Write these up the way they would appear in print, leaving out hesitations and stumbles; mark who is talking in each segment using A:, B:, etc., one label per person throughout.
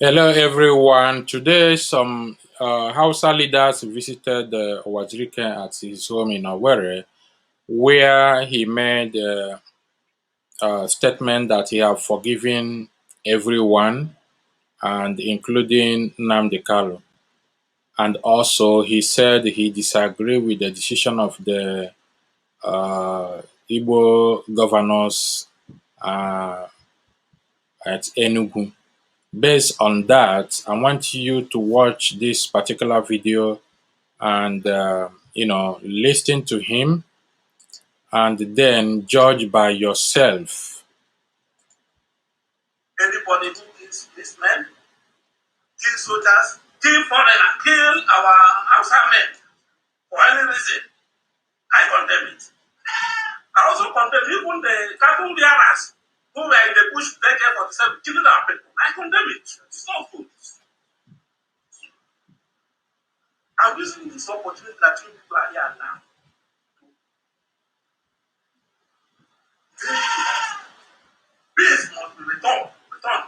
A: Hello, everyone. Today, some Hausa leaders visited Uwazuruike at his home in Owerri, where he made a statement that he have forgiven everyone, and including Nnamdi Kanu. And also, he said he disagreed with the decision of the Igbo governors uh, at Enugu. Based on that, I want you to watch this particular video and listen to him and then judge by yourself.
B: Anybody who kills policemen, kill soldiers, kill foreigners, kill our outside men for any reason, I condemn it. I also condemn even the cattle bearers who were in the bush AK-47 killing our people. I condemn it. It's not good. I'm using this opportunity that you people are here now. Peace must be returned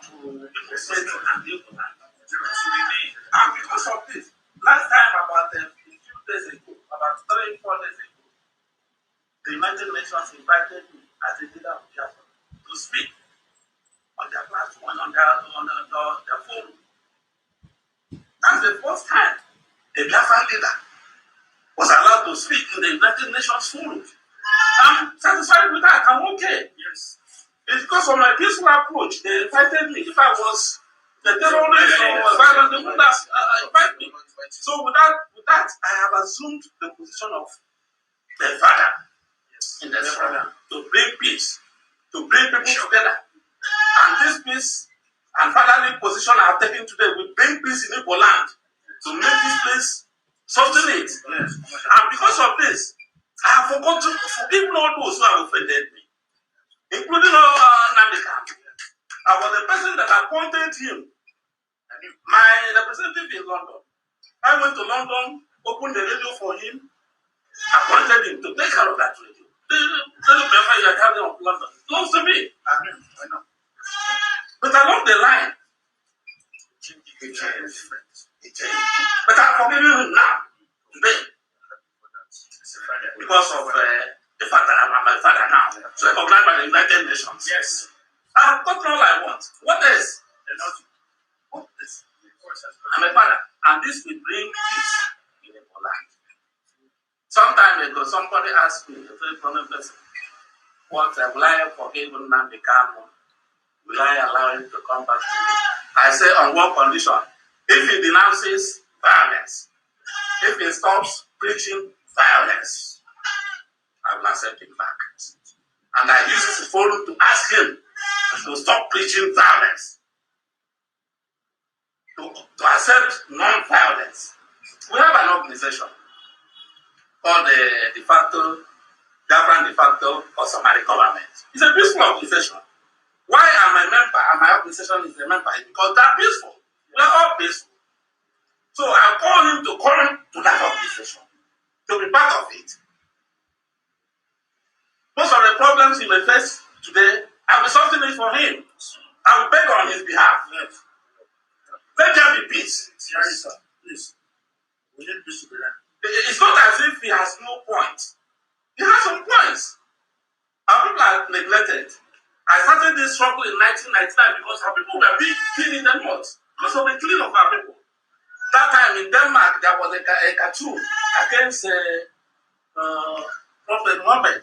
B: to Igbo state and the Igbo land. And because of this, last time about a few days ago, about 3-4 days ago, the United Nations invited me as a leader of Biafra to speak on their platform, on their forum. That's the first time a Biafra leader was allowed to speak in the United Nations forum. I'm satisfied with that. I'm okay. Yes. It's because of my peaceful approach. They invited me. If I was the terrorist or violent, they would have invited me. So with that, I have assumed the position of the father in the struggle to bring peace, to bring people together. And this peace and fatherly position I have taken today will bring peace in Igbo land to make this place sustain it. Yes. And because of this, I have forgotten to forgive all those who have offended me, including Nnamdi Kanu. I was the person that appointed him, my representative in London. I went to London, opened the radio for him, appointed him to take care of that radio. The paper you are having of London belongs to me. I know. But along the line, it changed. But I'm forgiving him now, today, because of the fact that I'm my father now. So recognized by the United Nations. Yes. I have gotten all I want. What else? What else? I'm a father, and this will bring peace in the land. Some time ago, somebody asked me, a very prominent person, what will I forgive Nnamdi Kanu? Will I allow him to come back to me? I say, on what condition? If he denounces violence, if he stops preaching violence, I will accept him back. And I use this forum to ask him to stop preaching violence, to accept non-violence. We have an organization called the De Factor Government, De Factor Government. It's a peaceful organization. Why am I a member and my organization is a member? Because they're peaceful. We are all peaceful. So I call him to come to that organization, to be part of it. Most of the problems he may face today, I will solve it for him. I will beg on his behalf. Yes. Let there be peace. Yes, sir. Please. We need peace to be there. It's not as if he has no points. He has some points. Our people are neglected. I started this struggle in 1999 because our people were being killed in the north because of the killing of our people. That time in Denmark, there was a cartoon against Prophet Muhammad.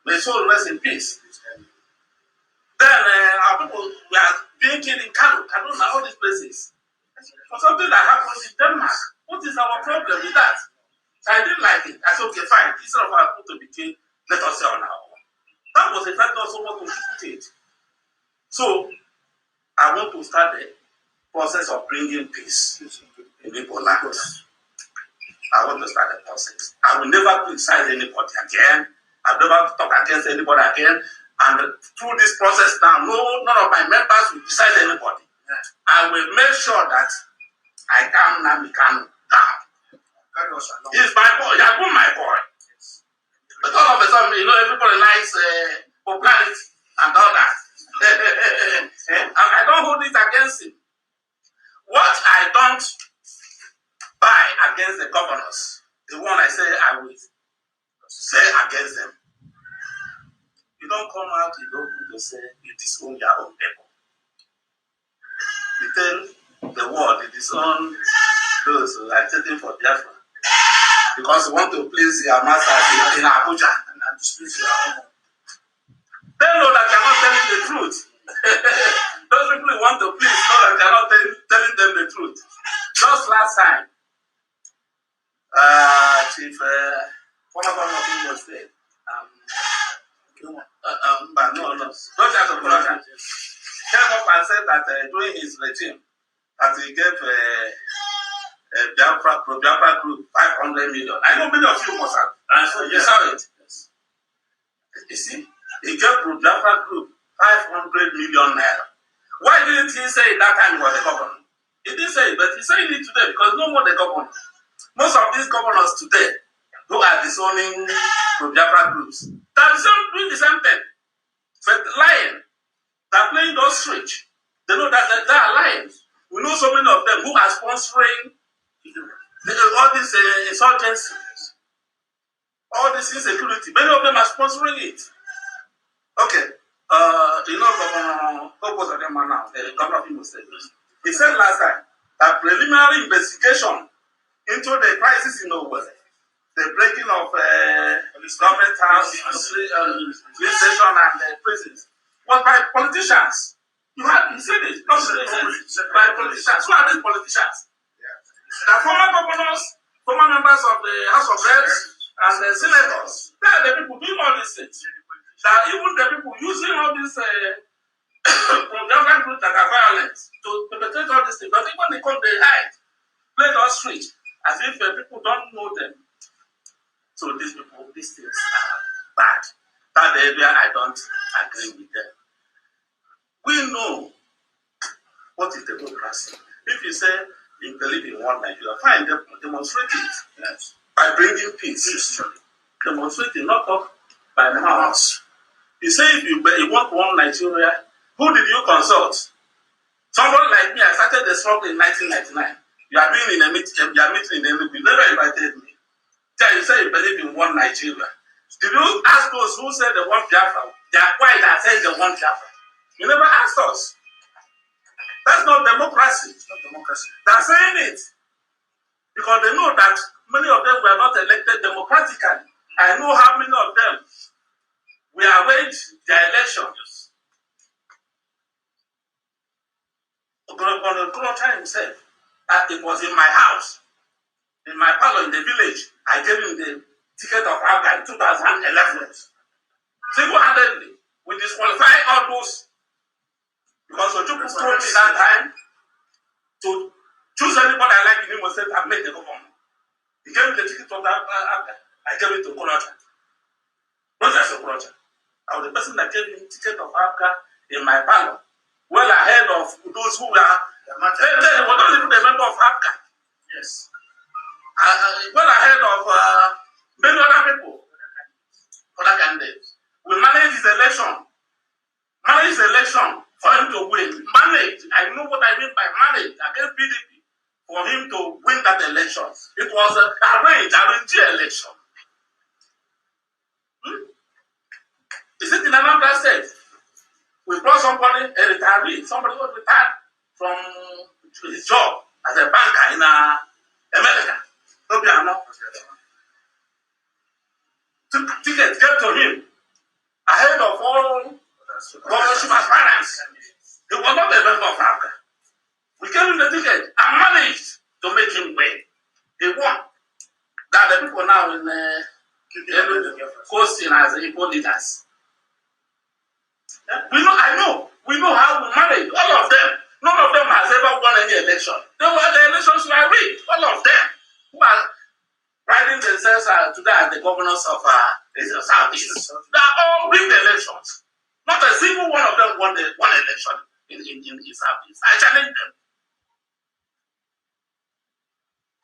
B: May soul rest in peace. Then our people were being killed in Kanu and all these places. For something that happened in Denmark. What is our problem with that? So I didn't like it. I said, okay, fine. Instead of our people to be killed, let us say on our own. That was the fact also what to put it. So I want to start the process of bringing peace in Igbo land. I want to start the process. I will never criticize anybody again. I'll never talk against anybody again. And through this process now, none of my members will criticize anybody. I will make sure that I calm Nnamdi Kanu down. He's my boy. He has been my boy. But all of a sudden, everybody likes popularity and all that. And I don't hold it against him. What I don't buy against the governors, the one I say I will say against them, you don't come out in the open to say you disown your own people. You tell the world you disown those who are taking for Biafra because you want to please your masters in Abuja and dispute your own. They know that you're not telling the truth. Those people you want to please know that you're not telling them the truth. Just last time, Chief former governor of Imo State, not just of corruption, came up and said that during his regime, that he gave Biafra group 500 million. I know many of you must have answered. You saw it. Yes. You see, he gave Biafra group 500 million naira. Why didn't he say it that time he was the governor? He didn't say it, but he's saying it today because no more the governor. Most of these governors today who are disowning Biafra groups, they're doing the same thing. But lying. They're playing those switch. They know that they are lying. We know so many of them who are sponsoring all these insurgencies, all this insecurity. Many of them are sponsoring it. Okay. Governor of Imo State, he said last time that preliminary investigation into the crisis in Owerri, the breaking of government house, police station, and prisons, was by politicians. You said it, by politicians. Who are these politicians? The former governors, former members of the House of Reps, and the senators. They are the people doing all these things. That even the people using all these government groups that are violent to perpetrate all these things. But when they come, they hide, play those streets as if people don't know them. So these people, these things are bad. That area, I don't agree with them. We know what is democracy. If you say you believe in one Nigeria, fine, demonstrate it. Yes. By bringing peace. Demonstrate it, not talk by mouth. You say if you want one Nigeria, who did you consult? Somebody like me, I started the struggle in 1999. You are doing in a meeting, you are meeting in the you never invited me. You say you believe in one Nigeria. Did you ask those who said they want Biafra? They are quiet and saying they want Biafra. You never asked us. That's not democracy. It's not democracy. They're saying it because they know that many of them were not elected democratically. I know how many of them we arranged their elections. Ogonokocha himself, it was in my house, in my parlor in the village. I gave him the ticket of Abga in 2011. Single-handedly, we disqualify all those because Ojukwu told me that time to choose anybody I like in Imo State and make the government. He gave me the ticket of Abga. I gave it to Okorocha. Not just Okorocha. I was the person that gave him the ticket of Abga in my parlor, well ahead of those who were they were not even a member of Abga. Yes. Well ahead of many other people, other candidates. We managed his election. Managed the election for him to win. Managed. I know what I mean by managed against PDP for him to win that election. It was arranged election. Is it in another state? We brought somebody, a retiree, somebody who was retired from his job as a banker in America. Took tickets, gave to him ahead of all governorship aspirants. He was not a member of Africa. We gave him the ticket and managed to make him win. He won. That the people now in coasting as equal leaders. We know how we manage all of them. None of them has ever won any election. The elections were rigged. All of them who are riding themselves today as the governors of the Southeast. They are all rigged elections. Not a single one of them won election in Southeast. I challenge them.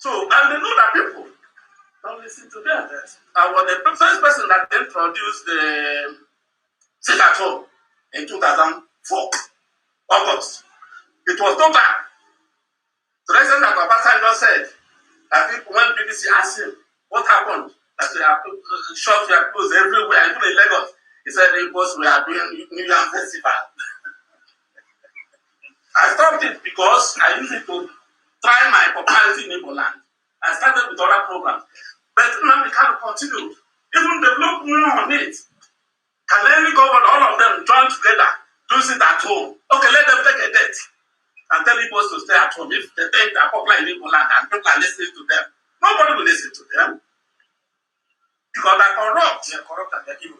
B: So, and they know that people don't listen to them. I was the first person that introduced the sit at home in 2004, August. It was total. To the extent that Obasanjo said that people, when BBC asked him what happened, that they are shops were closed everywhere, even in Lagos, he said it was we are doing New Year festival. I stopped it because I used it to try my popularity in Igbo land. I started with other programs. But now we can't continue. Even develop more on it. Can any government, all of them join together, do it at home? Okay, let them take a date and tell Igbos to stay at home. If they think they're popular in Igbo land and people are listening to them, nobody will listen to them. Because they're corrupt. They're corrupt and they're evil.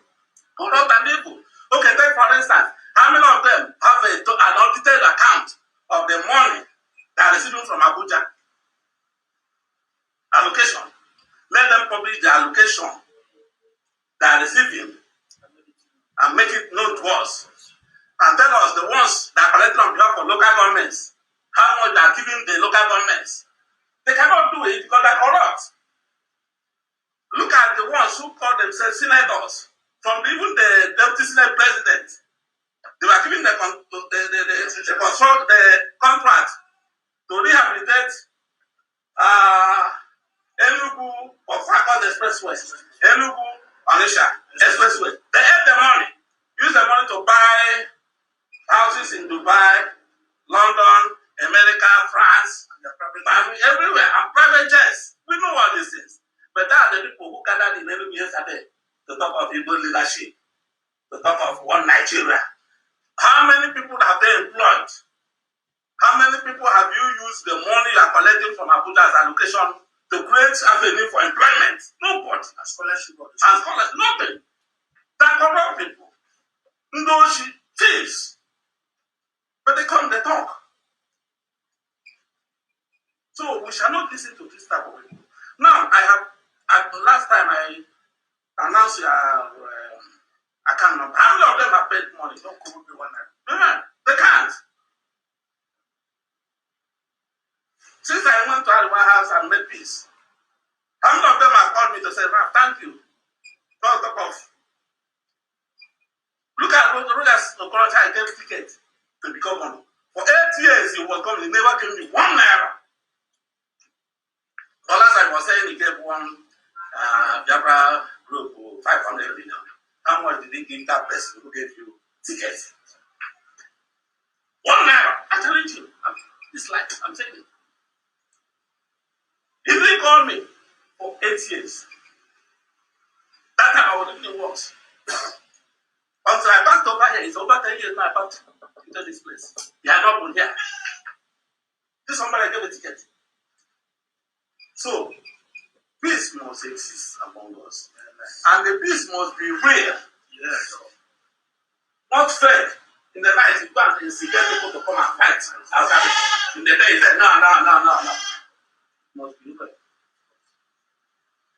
B: Corrupt and evil. Okay, take for instance, how many of them have an audited account of the money they are receiving from Abuja? Allocation. Let them publish the allocation they are receiving and make it known to us. And tell us the ones that are collecting on behalf of local governments, how much they are giving the local governments. They cannot do it because they are corrupt. Look at the ones who call themselves senators, from even the deputy senate president. They were given the contract to rehabilitate Enugu or Fakot Expressway, Enugu Onisha Expressway. They had the money, use the money to buy houses in Dubai, London, America, France, everywhere, and private jets. We know all these things. But that are the people who gathered in Enugu yesterday to talk of Igbo leadership, to talk of one Nigeria. How many people have they employed? How many people have you used the money you are collecting from Abuja as allocation to create avenue for employment? Nobody. And scholarship. And scholarship, nothing. They're corrupt people. Ndoshi, thieves. But they come, they talk. So we shall not listen to this type of people. Now, last time I announced your account number. How many of them have paid money? Don't come with one night. They can't. Since I went to White House and made peace, how many of them have called me to say, thank you? Don't talk off. Look at Okorocha, I gave ticket to become one. For 8 years he was coming, he never gave me 1 naira. But last I was saying he gave one Biafra group 500 million. How much did he give that person who gave you tickets? 1 naira. I challenge you. It's like I'm saying it. He didn't call me for 8 years. That time I was doing the works. Until I backed over here, it's over 10 years now I backed into this place. They are not good here. This somebody gave a ticket. So, peace must exist among us. And the peace must be real. Yes. Not fake. In the night, you go and instigate people to come and fight outside. In the day, you say, no. Must be real.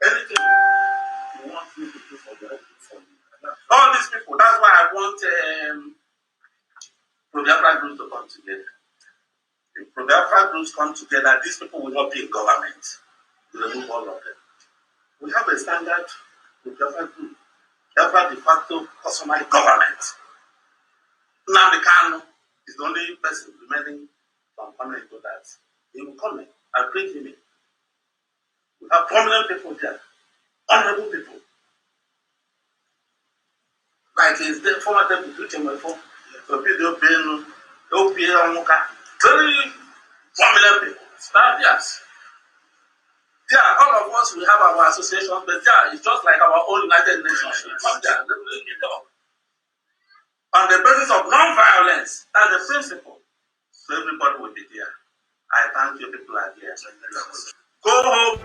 B: Anything you want me to do for you, for you. All these people, that's why I want Biafra groups to come together. If Biafra groups come together, these people will not be in government. We remove all of them. We have a standard Biafra group. Biafra De Factor Government. Nnamdi Kanu is the only person remaining from coming into that. He will come in. I'll bring him in. We have prominent people there, honorable people. Like his former deputy before, very prominent people. Yes. Yeah, all of us we have our associations, but yeah, it's just like our own United Nations. Come there, let me talk. On the basis of non-violence, that's the principle. So everybody will be there. I thank you, people are here. Go home.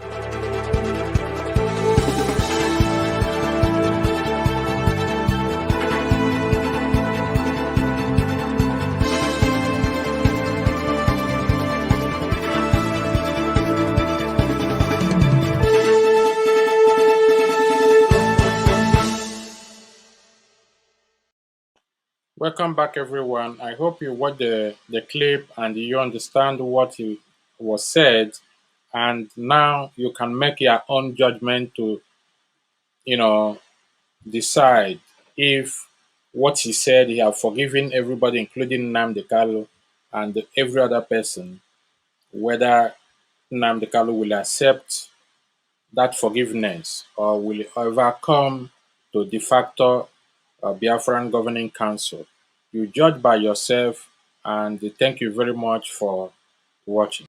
A: Welcome back, everyone. I hope you watched the clip and you understand what was said, and now you can make your own judgment to, decide if what he said he have forgiven everybody, including Nnamdi Kanu and every other person, whether Nnamdi Kanu will accept that forgiveness or will ever come to de facto Biafran Governing Council. You judge by yourself, and thank you very much for watching.